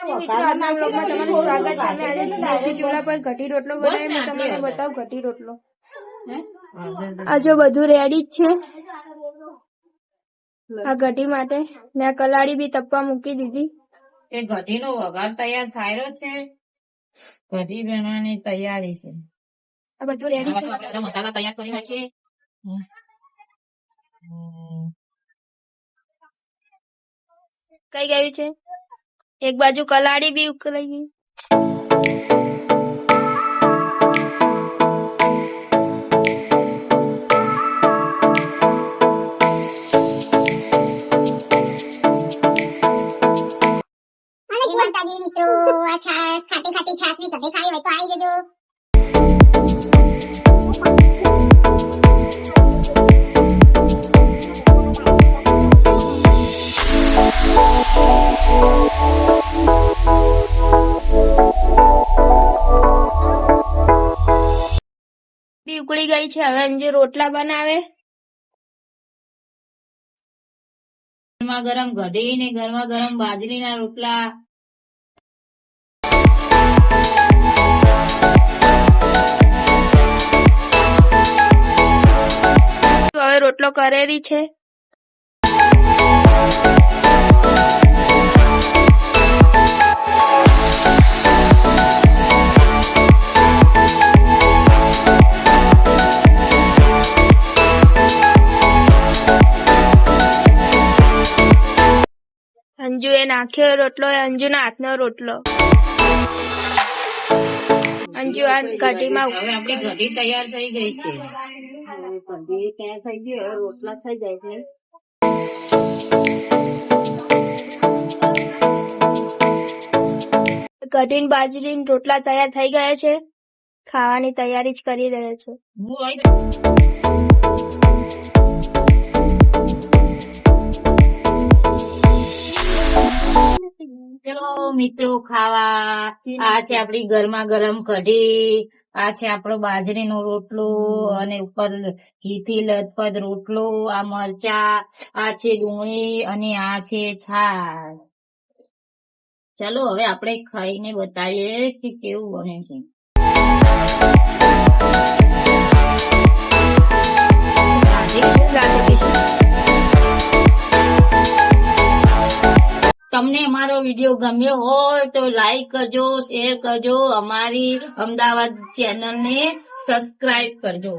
મિત્રો આપણા બ્લોગમાં તમારું સ્વાગત છે. અમે આજે દેશી ચૂલા પર ઘટી રોટલો બનાવી. હું તમને બતાવું ઘટી રોટલો. આ જો બધું રેડી જ છે આ ઘટી માટે. ને આ કલાડી બી તપવા મૂકી દીધી. એ ઘટીનો વઘાર તૈયાર થાય છે. ઘટી બનવાની તૈયારી છે. આ બધું રેડી છે. મસાલા તૈયાર કરી નાખીએ. કઈ ગયું છે? એક બાજુ કલાડી બી ઉકળાઈ ગઈ. મિત્રો આ છાસ ખાટી ખાટી છાસ ની કઢી ખાવી હોય તો આવી જજો. બી ઉકળી ગઈ છે. હવે અંજુ રોટલા બનાવે. ગરમા ગરમ કઢી ને ગરમા ગરમ બાજરીના રોટલા. હવે રોટલો કરેલી છે. અંજુ એ નાખ્યો રોટલો. એ અંજુના હાથનો રોટલો. અંજુ આ કઢીમાં હવે આપણી કઢી તૈયાર થઈ ગઈ છે. કઢી તૈયાર થઈ ગઈ. હવે રોટલા થઈ જાય છે. કઢી બાજરી રોટલા તૈયાર થઈ ગયા છે. ખાવાની તૈયારી જ કરી રહ્યા છે. ચલો મિત્રો ખાવા. આ છે આપડી ગરમા ગરમ કઢી. આ છે આપણો બાજરીનો રોટલો અને ઉપર ઘીથી લથપથ રોટલો. આ મરચા, આ છે ડુંગળી અને આ છે છાસ. ચલો હવે આપણે ખાઈને બતાવીએ કે કેવું બને છે. તમને અમારો વિડીયો ગમ્યો હોય તો લાઈક કરજો, શેર કરજો, અમારી અમદાવાદ ચેનલ ને સબસ્ક્રાઇબ કરજો.